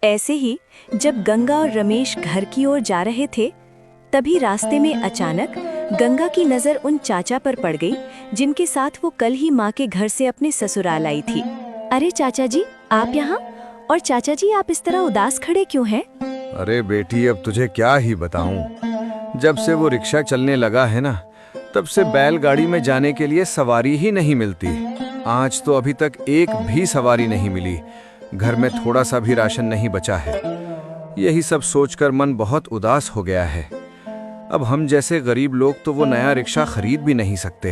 ऐसे ही जब गंगा और रमेश घर की ओर जा रहे थे, तभी रास्ते में अचानक गंगा की नजर उन चाचा पर पड़ गई जिनके साथ वो कल ही माँ के घर से अपने ससुराल आई थी। अरे चाचा जी, आप यहाँ? और चाचा जी, आप इस तरह उदास खड़े क्यों हैं? अरे बेटी, अब तुझे क्या ही बताऊं। जब से वो रिक्शा चलने लगा है ना, तब से बैलगाड़ी में जाने के लिए सवारी ही नहीं मिलती। आज तो अभी तक एक भी सवारी नहीं मिली। घर में थोड़ा सा भी राशन नहीं बचा है। यही सब सोचकर मन बहुत उदास हो गया है। अब हम जैसे गरीब लोग तो वो नया रिक्शा खरीद भी नहीं सकते।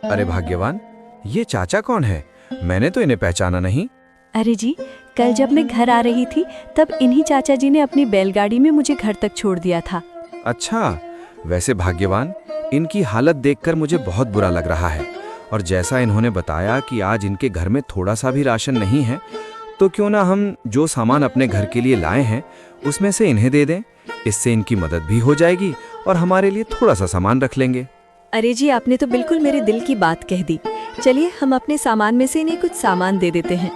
अरे भाग्यवान, ये चाचा कौन है? मैंने तो इन्हें पहचाना नहीं। अरे जी, कल जब मैं घर आ रही थी तब इन्हीं चाचा जी ने अपनी बैलगाड़ी में मुझे घर तक छोड़ दिया था। अच्छा, वैसे भाग्यवान, इनकी हालत देखकर मुझे बहुत बुरा लग रहा है। और जैसा इन्होंने बताया कि आज इनके घर में थोड़ा सा भी राशन नहीं है, तो क्यों ना हम जो सामान अपने घर के लिए लाए हैं उसमें से इन्हें दे दें। इससे इनकी मदद भी हो जाएगी और हमारे लिए थोड़ा सा सामान रख लेंगे। अरे जी, आपने तो बिल्कुल मेरे दिल की बात कह दी। चलिए, हम अपने सामान में से इन्हें कुछ सामान दे देते हैं।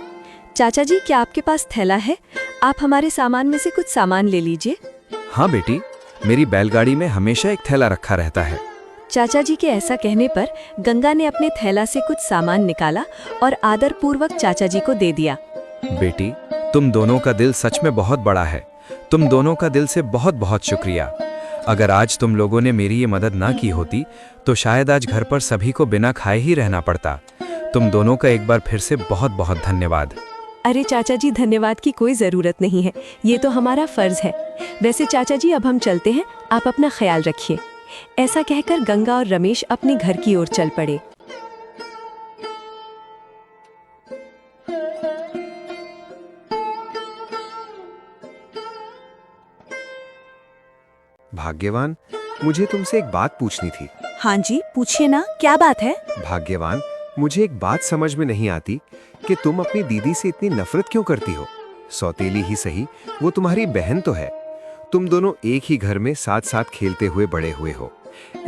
चाचा जी, क्या आपके पास थैला है? आप हमारे सामान में से कुछ सामान ले लीजिए। हाँ बेटी, मेरी बैलगाड़ी में हमेशा एक थैला रखा रहता है। चाचा जी के ऐसा कहने पर गंगा ने अपने थैला से कुछ सामान निकाला और आदरपूर्वक चाचा जी को दे दिया। बेटी, तुम दोनों का दिल सच में बहुत बड़ा है। तुम दोनों का दिल से बहुत बहुत शुक्रिया। अगर आज तुम लोगों ने मेरी ये मदद ना की होती तो शायद आज घर पर सभी को बिना खाए ही रहना पड़ता। तुम दोनों का एक बार फिर से बहुत बहुत धन्यवाद। अरे चाचा जी, धन्यवाद की कोई ज़रूरत नहीं है, ये तो हमारा फ़र्ज़ है। वैसे चाचा जी, अब हम चलते हैं, आप अपना ख्याल रखिए। ऐसा कहकर गंगा और रमेश अपने घर की ओर चल पड़े। भाग्यवान, मुझे तुमसे एक बात पूछनी थी। हाँ जी, पूछिए ना, क्या बात है? भाग्यवान, मुझे एक बात समझ में नहीं आती कि तुम अपनी दीदी से इतनी नफरत क्यों करती हो। सौतेली ही सही, वो तुम्हारी बहन तो है। तुम दोनों एक ही घर में साथ साथ खेलते हुए बड़े हुए हो।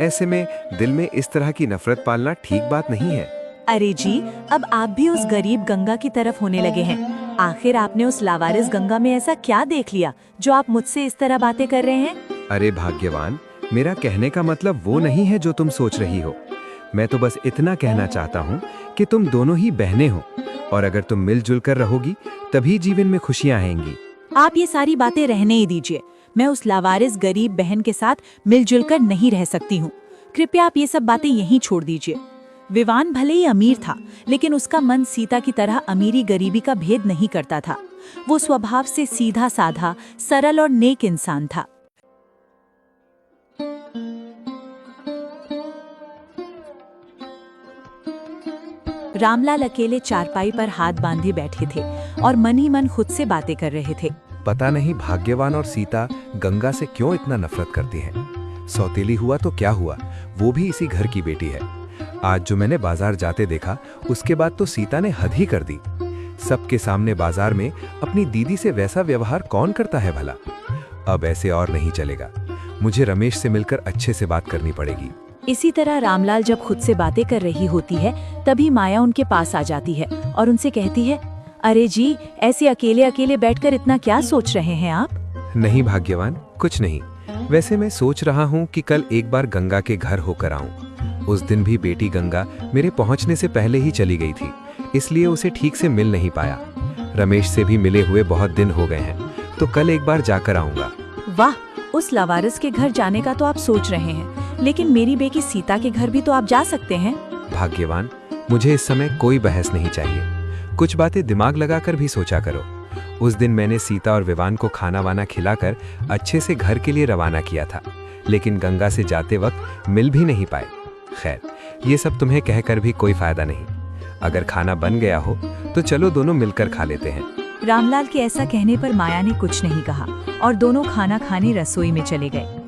ऐसे में दिल में इस तरह की नफरत पालना ठीक बात नहीं है। अरे जी, अब आप भी उस गरीब गंगा की तरफ होने लगे हैं। आखिर आपने उस लावारिस गंगा में ऐसा क्या देख लिया जो आप मुझसे इस तरह बातें कर रहे हैं? अरे भाग्यवान, मेरा कहने का मतलब वो नहीं है जो तुम सोच रही हो। मैं तो बस इतना कहना चाहता हूँ कि तुम दोनों ही बहनें हो और अगर तुम मिलजुल कर रहोगी तभी जीवन में खुशियाँ आएंगी। आप ये सारी बातें रहने ही दीजिए। मैं उस लावारिस गरीब बहन के साथ मिलजुल कर नहीं रह सकती हूँ। कृपया आप ये सब बातें यहीं छोड़ दीजिए। विवान भले ही अमीर था, लेकिन उसका मन सीता की तरह अमीरी गरीबी का भेद नहीं करता था। वो स्वभाव से सीधा साधा, सरल और नेक इंसान था। रामलाल अकेले चारपाई पर हाथ बांधे बैठे थे और मन ही मन खुद से बातें कर रहे थे। पता नहीं भाग्यवान और सीता गंगा से क्यों इतना नफरत करती हैं। सौतेली हुआ तो क्या हुआ, वो भी इसी घर की बेटी है। आज जो मैंने बाजार जाते देखा, उसके बाद तो सीता ने हद ही कर दी। सबके सामने बाजार में अपनी दीदी से वैसा व्यवहार कौन करता है भला। अब ऐसे और नहीं चलेगा। मुझे रमेश से मिलकर अच्छे से बात करनी पड़ेगी। इसी तरह रामलाल जब खुद से बातें कर रही होती है, तभी माया उनके पास आ जाती है और उनसे कहती है, अरे जी, ऐसे अकेले अकेले बैठकर इतना क्या सोच रहे हैं आप? नहीं भाग्यवान, कुछ नहीं। वैसे मैं सोच रहा हूँ कि कल एक बार गंगा के घर होकर आऊं। उस दिन भी बेटी गंगा मेरे पहुंचने से पहले ही चली गई थी, इसलिए उसे ठीक से मिल नहीं पाया। रमेश से भी मिले हुए बहुत दिन हो गए हैं, तो कल एक बार जाकर आऊंगा। वाह, उस लावारिस के घर जाने का तो आप सोच रहे हैं, लेकिन मेरी बेटी सीता के घर भी तो आप जा सकते हैं। भाग्यवान, मुझे इस समय कोई बहस नहीं चाहिए। कुछ बातें दिमाग लगाकर भी सोचा करो। उस दिन मैंने सीता और विवान को खाना वाना खिलाकर अच्छे से घर के लिए रवाना किया था, लेकिन गंगा से जाते वक्त मिल भी नहीं पाए। खैर, ये सब तुम्हें कहकर भी कोई फायदा नहीं। अगर खाना बन गया हो तो चलो दोनों मिलकर खा लेते हैं। रामलाल के ऐसा कहने पर माया ने कुछ नहीं कहा और दोनों खाना खाने रसोई में चले गए।